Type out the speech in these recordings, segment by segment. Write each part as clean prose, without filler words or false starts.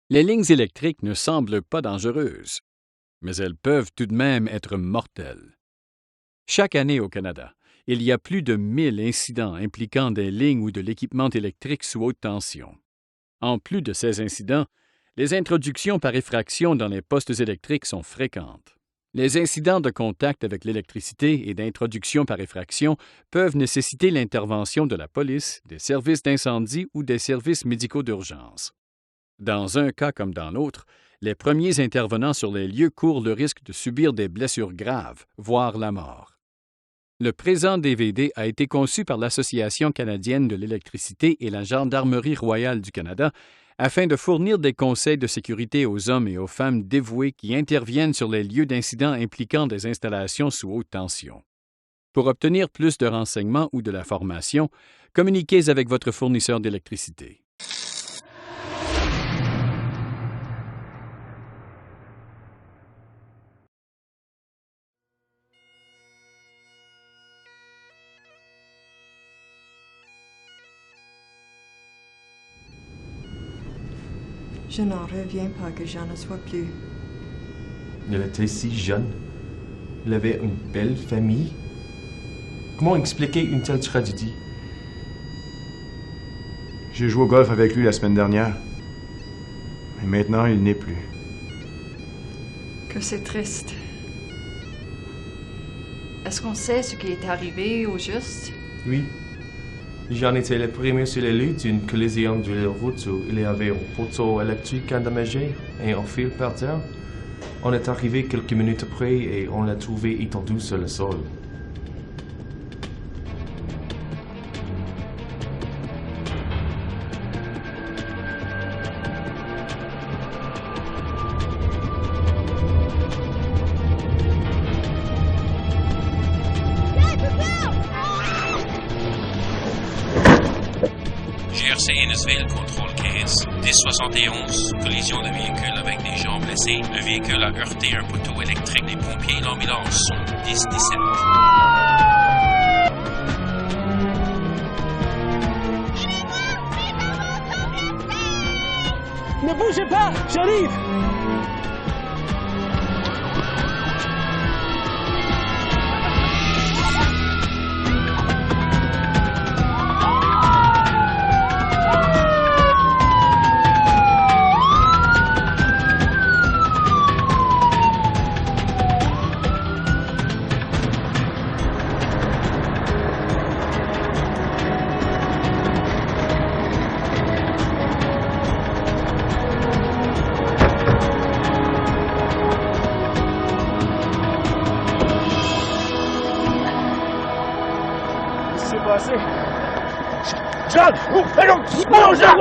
Les lignes électriques ne semblent pas dangereuses, mais elles peuvent tout de même être mortelles. Chaque année au Canada, il y a plus de 1000 incidents impliquant des lignes ou de l'équipement électrique sous haute tension. En plus de ces incidents, les introductions par effraction dans les postes électriques sont fréquentes. Les incidents de contact avec l'électricité et d'introduction par effraction peuvent nécessiter l'intervention de la police, des services d'incendie ou des services médicaux d'urgence. Dans un cas comme dans l'autre, les premiers intervenants sur les lieux courent le risque de subir des blessures graves, voire la mort. Le présent DVD a été conçu par l'Association canadienne de l'électricité et la Gendarmerie royale du Canada afin de fournir des conseils de sécurité aux hommes et aux femmes dévoués qui interviennent sur les lieux d'incidents impliquant des installations sous haute tension. Pour obtenir plus de renseignements ou de la formation, communiquez avec votre fournisseur d'électricité. Je n'en reviens pas que Jean ne soit plus. Il était si jeune. Il avait une belle famille. Comment expliquer une telle tragédie? J'ai joué au golf avec lui la semaine dernière. Mais maintenant, il n'est plus. Que c'est triste. Est-ce qu'on sait ce qui est arrivé au juste? Oui. Jean était le premier sur les lieux d'une collision de la route où il y avait un poteau électrique endommagé et un fil par terre. On est arrivé quelques minutes après et on l'a trouvé étendu sur le sol. GRC Innisville, contrôle 15. 1071, collision de véhicule avec des gens blessés. Le véhicule a heurté un poteau électrique. Les pompiers et l'ambulance sont 10-17. Ne bougez pas, j'arrive! Jean! Non, Jean!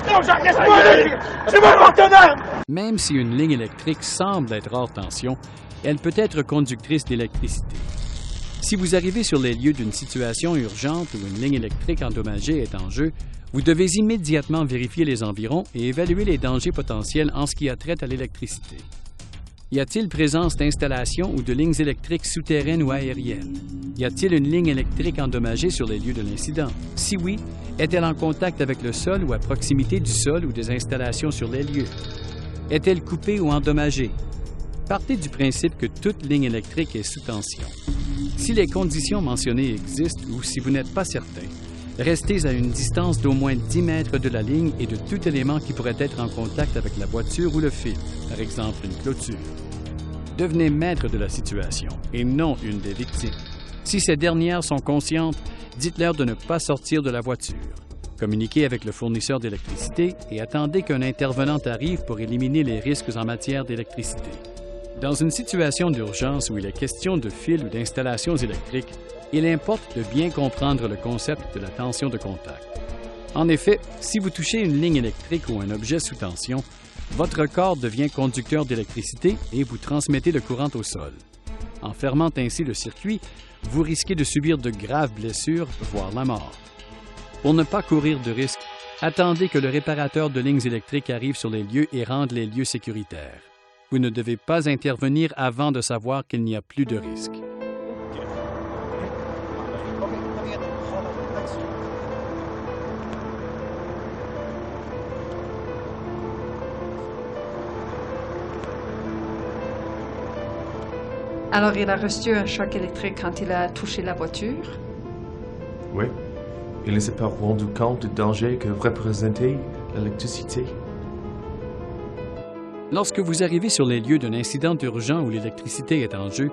Non, Jean, laisse-moi aller! C'est mon partenaire! Même si une ligne électrique semble être hors tension, elle peut être conductrice d'électricité. Si vous arrivez sur les lieux d'une situation urgente où une ligne électrique endommagée est en jeu, vous devez immédiatement vérifier les environs et évaluer les dangers potentiels en ce qui a trait à l'électricité. Y a-t-il présence d'installations ou de lignes électriques souterraines ou aériennes? Y a-t-il une ligne électrique endommagée sur les lieux de l'incident? Si oui, est-elle en contact avec le sol ou à proximité du sol ou des installations sur les lieux? Est-elle coupée ou endommagée? Partez du principe que toute ligne électrique est sous tension. Si les conditions mentionnées existent ou si vous n'êtes pas certain, restez à une distance d'au moins 10 mètres de la ligne et de tout élément qui pourrait être en contact avec la voiture ou le fil, par exemple une clôture. Devenez maître de la situation et non une des victimes. Si ces dernières sont conscientes, dites-leur de ne pas sortir de la voiture. Communiquez avec le fournisseur d'électricité et attendez qu'un intervenant arrive pour éliminer les risques en matière d'électricité. Dans une situation d'urgence où il est question de fils ou d'installations électriques, il importe de bien comprendre le concept de la tension de contact. En effet, si vous touchez une ligne électrique ou un objet sous tension, votre corps devient conducteur d'électricité et vous transmettez le courant au sol. En fermant ainsi le circuit, vous risquez de subir de graves blessures, voire la mort. Pour ne pas courir de risque, attendez que le réparateur de lignes électriques arrive sur les lieux et rende les lieux sécuritaires. Vous ne devez pas intervenir avant de savoir qu'il n'y a plus de risque. Alors, il a reçu un choc électrique quand il a touché la voiture? Oui. Il ne s'est pas rendu compte du danger que représentait l'électricité. Lorsque vous arrivez sur les lieux d'un incident urgent où l'électricité est en jeu,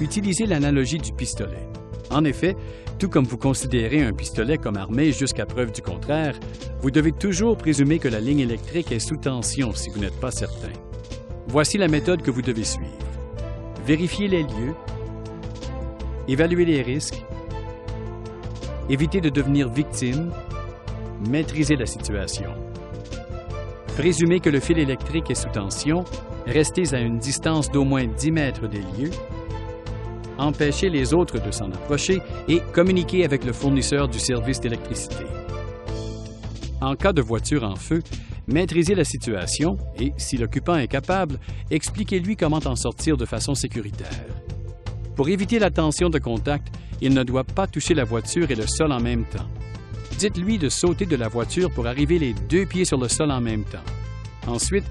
utilisez l'analogie du pistolet. En effet, tout comme vous considérez un pistolet comme armé jusqu'à preuve du contraire, vous devez toujours présumer que la ligne électrique est sous tension si vous n'êtes pas certain. Voici la méthode que vous devez suivre. Vérifiez les lieux, évaluez les risques, évitez de devenir victime, maîtrisez la situation. Présumez que le fil électrique est sous tension, restez à une distance d'au moins 10 mètres des lieux, empêchez les autres de s'en approcher et communiquez avec le fournisseur du service d'électricité. En cas de voiture en feu, maîtrisez la situation et, si l'occupant est capable, expliquez-lui comment en sortir de façon sécuritaire. Pour éviter la tension de contact, il ne doit pas toucher la voiture et le sol en même temps. Dites-lui de sauter de la voiture pour arriver les 2 pieds sur le sol en même temps. Ensuite,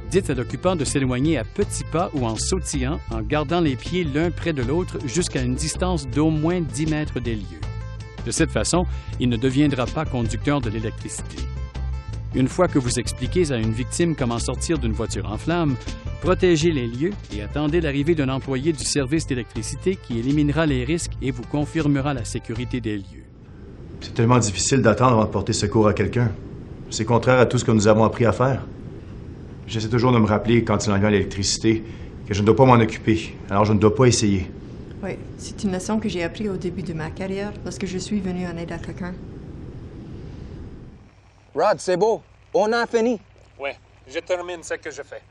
dites à l'occupant de s'éloigner à petits pas ou en sautillant, en gardant les pieds l'un près de l'autre jusqu'à une distance d'au moins 10 mètres des lieux. De cette façon, il ne deviendra pas conducteur de l'électricité. Une fois que vous expliquez à une victime comment sortir d'une voiture en flammes, protégez les lieux et attendez l'arrivée d'un employé du service d'électricité qui éliminera les risques et vous confirmera la sécurité des lieux. C'est tellement difficile d'attendre avant de porter secours à quelqu'un. C'est contraire à tout ce que nous avons appris à faire. J'essaie toujours de me rappeler, quand il en vient à l'électricité, que je ne dois pas m'en occuper. Alors je ne dois pas essayer. Oui, c'est une leçon que j'ai apprise au début de ma carrière lorsque je suis venu en aide à quelqu'un. Rod, c'est beau. On a fini. Ouais, je termine ce que je fais.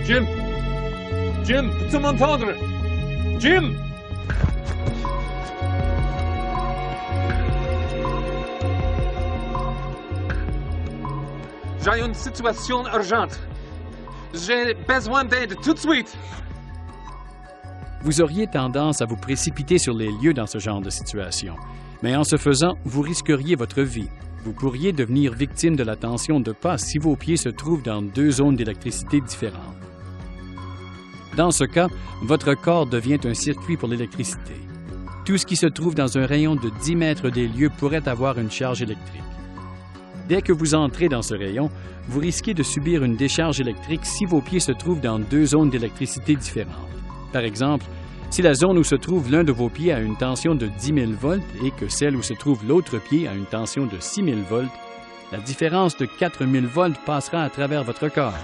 Jim! Jim, peux-tu m'entendre? Jim! J'ai une situation urgente. J'ai besoin d'aide tout de suite. Vous auriez tendance à vous précipiter sur les lieux dans ce genre de situation. Mais en ce faisant, vous risqueriez votre vie. Vous pourriez devenir victime de la tension de pas si vos pieds se trouvent dans 2 zones d'électricité différentes. Dans ce cas, votre corps devient un circuit pour l'électricité. Tout ce qui se trouve dans un rayon de 10 mètres des lieux pourrait avoir une charge électrique. Dès que vous entrez dans ce rayon, vous risquez de subir une décharge électrique si vos pieds se trouvent dans 2 zones d'électricité différentes. Par exemple, si la zone où se trouve l'un de vos pieds a une tension de 10 000 volts et que celle où se trouve l'autre pied a une tension de 6 000 volts, la différence de 4 000 volts passera à travers votre corps.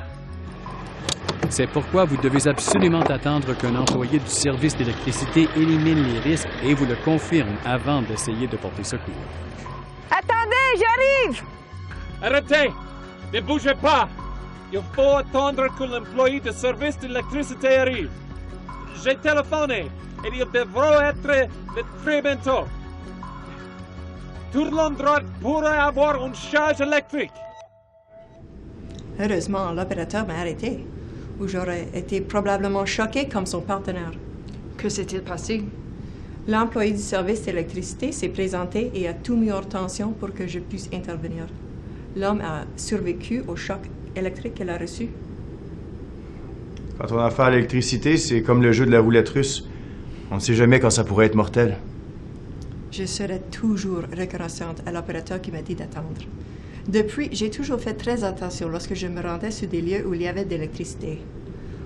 C'est pourquoi vous devez absolument attendre qu'un employé du service d'électricité élimine les risques et vous le confirme avant d'essayer de porter secours. Attendez, j'arrive! Arrêtez! Ne bougez pas! Il faut attendre que l'employé du service d'électricité arrive. J'ai téléphoné et il devrait être là très bientôt. Tout l'endroit pourrait avoir une charge électrique. Heureusement, l'opérateur m'a arrêté, ou j'aurais été probablement choqué comme son partenaire. Que s'est-il passé? L'employé du service d'électricité s'est présenté et a tout mis hors tension pour que je puisse intervenir. L'homme a survécu au choc électrique qu'elle a reçu. Quand on a affaire à l'électricité, c'est comme le jeu de la roulette russe. On ne sait jamais quand ça pourrait être mortel. Je serai toujours reconnaissante à l'opérateur qui m'a dit d'attendre. Depuis, j'ai toujours fait très attention lorsque je me rendais sur des lieux où il y avait de l'électricité.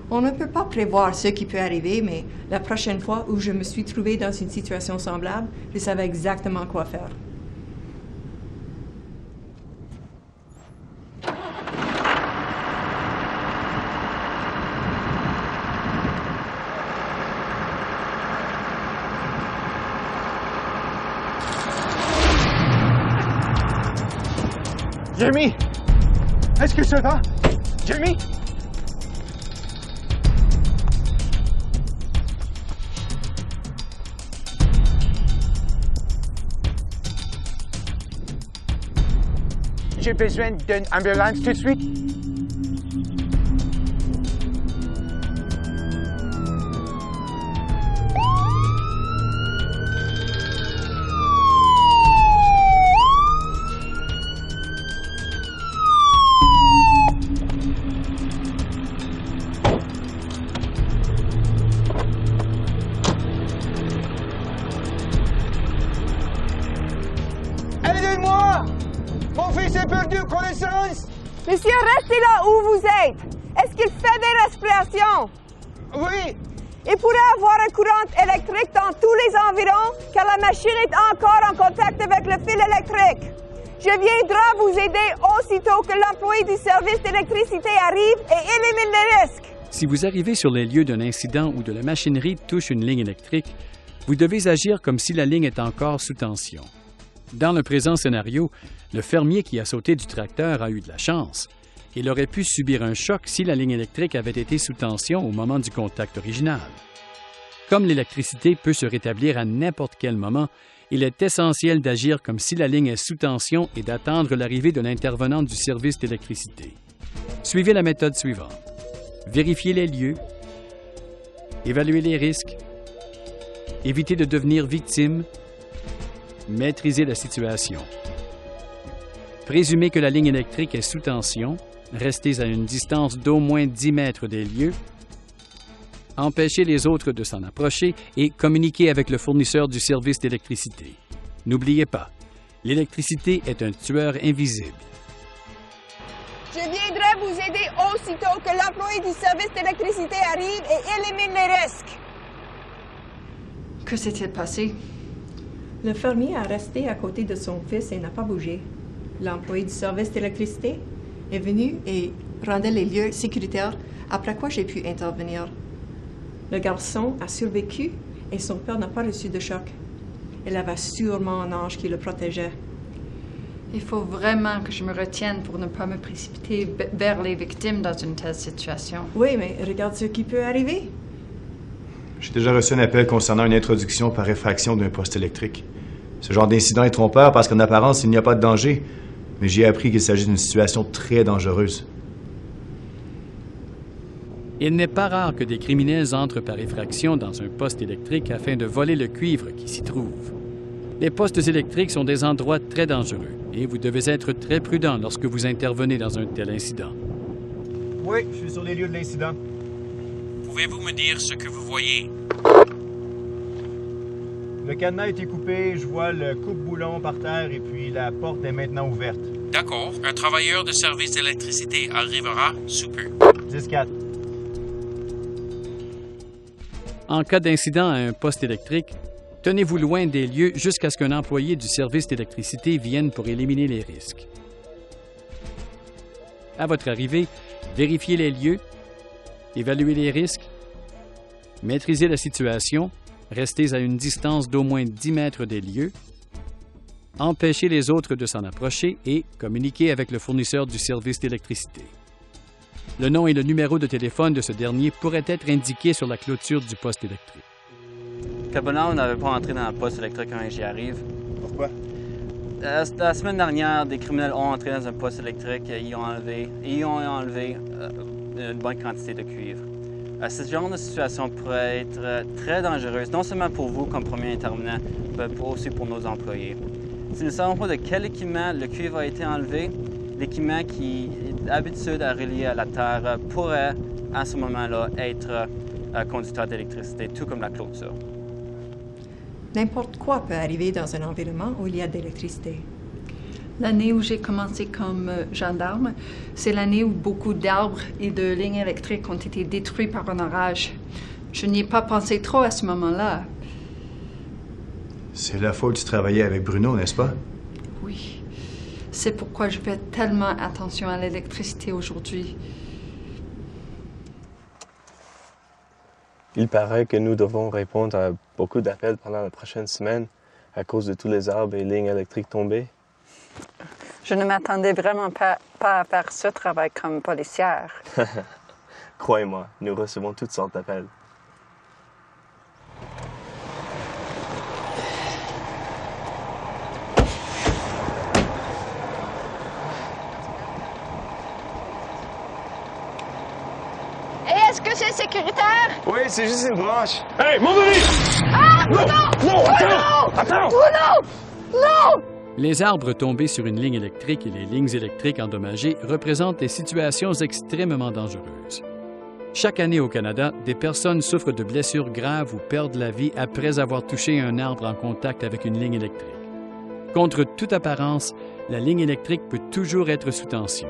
On ne peut pas prévoir ce qui peut arriver, mais la prochaine fois où je me suis trouvée dans une situation semblable, je savais exactement quoi faire. Jamie! Est-ce que ça va? Jamie? J'ai besoin d'une ambulance tout de suite. Aidez-moi! Mon fils est perdu connaissance! Monsieur, restez là où vous êtes! Est-ce qu'il fait des respirations? Oui! Il pourrait avoir un courant électrique dans tous les environs car la machine est encore en contact avec le fil électrique. Je viendrai vous aider aussitôt que l'employé du service d'électricité arrive et élimine les risques. Si vous arrivez sur les lieux d'un incident où de la machinerie touche une ligne électrique, vous devez agir comme si la ligne est encore sous tension. Dans le présent scénario, le fermier qui a sauté du tracteur a eu de la chance. Il aurait pu subir un choc si la ligne électrique avait été sous tension au moment du contact original. Comme l'électricité peut se rétablir à n'importe quel moment, il est essentiel d'agir comme si la ligne est sous tension et d'attendre l'arrivée de l'intervenant du service d'électricité. Suivez la méthode suivante. Vérifiez les lieux, évaluez les risques, évitez de devenir victime, maîtrisez la situation. Présumez que la ligne électrique est sous tension, restez à une distance d'au moins 10 mètres des lieux, empêchez les autres de s'en approcher et communiquez avec le fournisseur du service d'électricité. N'oubliez pas, l'électricité est un tueur invisible. Je viendrai vous aider aussitôt que l'employé du service d'électricité arrive et élimine les risques. Que s'est-il passé? Le fermier a resté à côté de son fils et n'a pas bougé. L'employé du service d'électricité est venu et rendait les lieux sécuritaires, après quoi j'ai pu intervenir. Le garçon a survécu et son père n'a pas reçu de choc. Il avait sûrement un ange qui le protégeait. Il faut vraiment que je me retienne pour ne pas me précipiter vers les victimes dans une telle situation. Oui, mais regarde ce qui peut arriver. J'ai déjà reçu un appel concernant une introduction par effraction d'un poste électrique. Ce genre d'incident est trompeur parce qu'en apparence, il n'y a pas de danger, mais j'ai appris qu'il s'agit d'une situation très dangereuse. Il n'est pas rare que des criminels entrent par effraction dans un poste électrique afin de voler le cuivre qui s'y trouve. Les postes électriques sont des endroits très dangereux et vous devez être très prudent lorsque vous intervenez dans un tel incident. Oui, je suis sur les lieux de l'incident. Pouvez-vous me dire ce que vous voyez? Le cadenas a été coupé, je vois le coupe-boulon par terre et puis la porte est maintenant ouverte. D'accord. Un travailleur de service d'électricité arrivera sous peu. 10-4. En cas d'incident à un poste électrique, tenez-vous loin des lieux jusqu'à ce qu'un employé du service d'électricité vienne pour éliminer les risques. À votre arrivée, vérifiez les lieux, évaluez les risques, maîtrisez la situation, restez à une distance d'au moins 10 mètres des lieux, empêchez les autres de s'en approcher et communiquez avec le fournisseur du service d'électricité. Le nom et le numéro de téléphone de ce dernier pourraient être indiqués sur la clôture du poste électrique. Cabana, on n'avait pas entré dans le poste électrique quand j'y arrive. Pourquoi? La semaine dernière, des criminels ont entré dans un poste électrique et ils ont enlevé une bonne quantité de cuivre. Ce genre de situation pourrait être très dangereuse, non seulement pour vous comme premier intervenant, mais aussi pour nos employés. Si nous ne savons pas de quel équipement le cuivre a été enlevé, l'équipement qui est d'habitude à relier à la terre pourrait, à ce moment-là, être conducteur d'électricité, tout comme la clôture. N'importe quoi peut arriver dans un environnement où il y a de l'électricité. L'année où j'ai commencé comme gendarme, c'est l'année où beaucoup d'arbres et de lignes électriques ont été détruits par un orage. Je n'y ai pas pensé trop à ce moment-là. C'est la fois où tu travaillais avec Bruno, n'est-ce pas? Oui. C'est pourquoi je fais tellement attention à l'électricité aujourd'hui. Il paraît que nous devons répondre à beaucoup d'appels pendant la prochaine semaine à cause de tous les arbres et lignes électriques tombées. Je ne m'attendais vraiment pas à faire ce travail comme policière. Croyez-moi, nous recevons toutes sortes d'appels. c'est sécuritaire? Oui, c'est juste une branche. Hey, mon ami! Ah! Non! Non! Non, attends! Oh, non! Attends! Oh non! Non! Les arbres tombés sur une ligne électrique et les lignes électriques endommagées représentent des situations extrêmement dangereuses. Chaque année au Canada, des personnes souffrent de blessures graves ou perdent la vie après avoir touché un arbre en contact avec une ligne électrique. Contre toute apparence, la ligne électrique peut toujours être sous tension.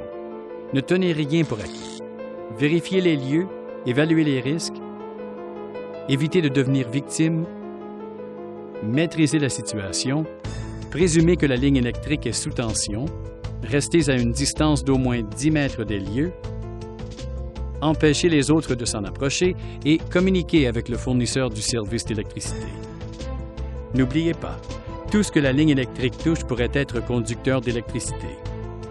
Ne tenez rien pour acquis. Vérifiez les lieux, évaluez les risques, évitez de devenir victime, maîtrisez la situation, présumez que la ligne électrique est sous tension, restez à une distance d'au moins 10 mètres des lieux, empêchez les autres de s'en approcher et communiquez avec le fournisseur du service d'électricité. N'oubliez pas, tout ce que la ligne électrique touche pourrait être conducteur d'électricité.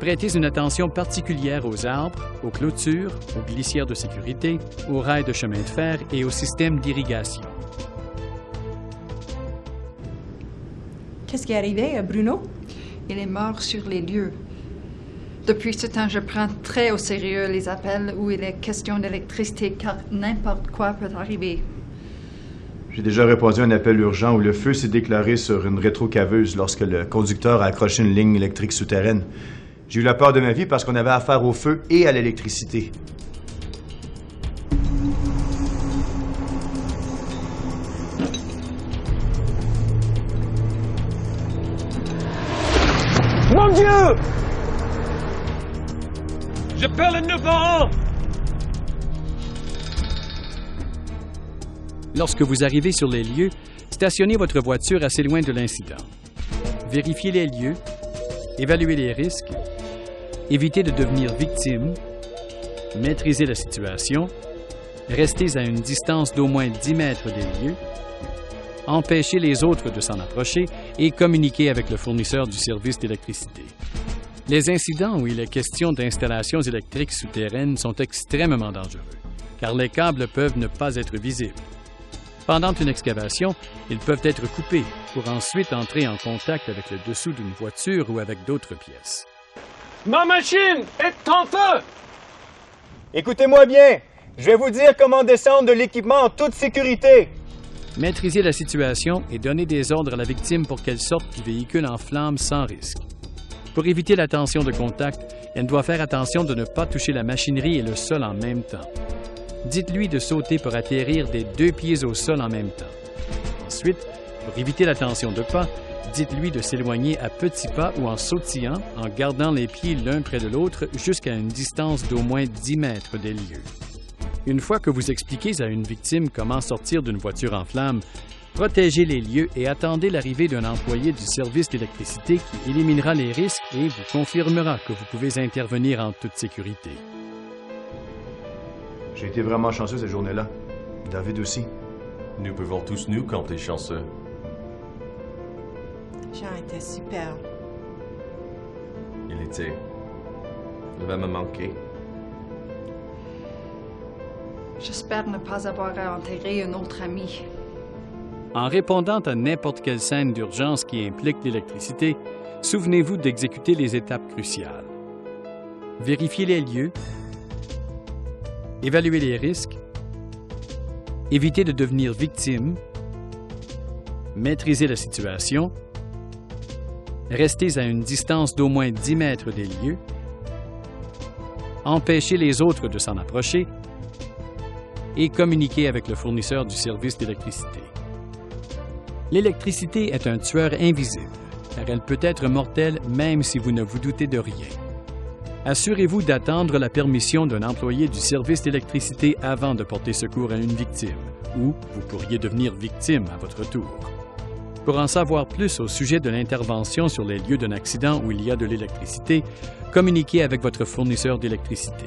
Prêtez une attention particulière aux arbres, aux clôtures, aux glissières de sécurité, aux rails de chemin de fer et aux systèmes d'irrigation. Qu'est-ce qui est arrivé à Bruno? Il est mort sur les lieux. Depuis ce temps, je prends très au sérieux les appels où il est question d'électricité, car n'importe quoi peut arriver. J'ai déjà répondu à un appel urgent où le feu s'est déclaré sur une rétrocaveuse lorsque le conducteur a accroché une ligne électrique souterraine. J'ai eu la peur de ma vie parce qu'on avait affaire au feu et à l'électricité. Mon Dieu! J'appelle le 911! Lorsque vous arrivez sur les lieux, stationnez votre voiture assez loin de l'incident. Vérifiez les lieux, évaluez les risques, évitez de devenir victime, maîtrisez la situation, restez à une distance d'au moins 10 mètres des lieux, empêchez les autres de s'en approcher et communiquez avec le fournisseur du service d'électricité. Les incidents où il est question d'installations électriques souterraines sont extrêmement dangereux, car les câbles peuvent ne pas être visibles. Pendant une excavation, ils peuvent être coupés pour ensuite entrer en contact avec le dessous d'une voiture ou avec d'autres pièces. Ma machine est en feu! Écoutez-moi bien. Je vais vous dire comment descendre de l'équipement en toute sécurité. Maîtrisez la situation et donnez des ordres à la victime pour qu'elle sorte du véhicule en flammes sans risque. Pour éviter la tension de contact, elle doit faire attention de ne pas toucher la machinerie et le sol en même temps. Dites-lui de sauter pour atterrir des 2 pieds au sol en même temps. Ensuite, pour éviter la tension de pas, dites-lui de s'éloigner à petits pas ou en sautillant, en gardant les pieds l'un près de l'autre jusqu'à une distance d'au moins 10 mètres des lieux. Une fois que vous expliquez à une victime comment sortir d'une voiture en flammes, protégez les lieux et attendez l'arrivée d'un employé du service d'électricité qui éliminera les risques et vous confirmera que vous pouvez intervenir en toute sécurité. J'ai été vraiment chanceux cette journée-là. David aussi. Nous pouvons tous nous compter chanceux. Jean était super. Il était. Il va me manquer. J'espère ne pas avoir à enterrer un autre ami. En répondant à n'importe quelle scène d'urgence qui implique l'électricité, souvenez-vous d'exécuter les étapes cruciales. Vérifiez les lieux, évaluez les risques, évitez de devenir victime, maîtrisez la situation, restez à une distance d'au moins 10 mètres des lieux, empêchez les autres de s'en approcher et communiquez avec le fournisseur du service d'électricité. L'électricité est un tueur invisible, car elle peut être mortelle même si vous ne vous doutez de rien. Assurez-vous d'attendre la permission d'un employé du service d'électricité avant de porter secours à une victime, ou vous pourriez devenir victime à votre tour. Pour en savoir plus au sujet de l'intervention sur les lieux d'un accident où il y a de l'électricité, communiquez avec votre fournisseur d'électricité.